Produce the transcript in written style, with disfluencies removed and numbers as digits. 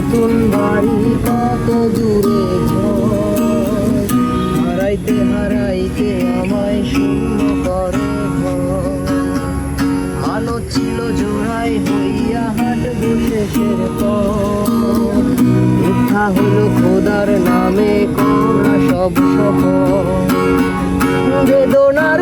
নতুন বাড়ি কত দূরে ঘর, হারাইতে হারাইতে আমায় শূন্য করে ঘর। আলো ছিল জোড়াই হইয়া হাঁটবো শেষের পর, মিথ্যা হলো খোদার নামে করা সব সফল। বেদনার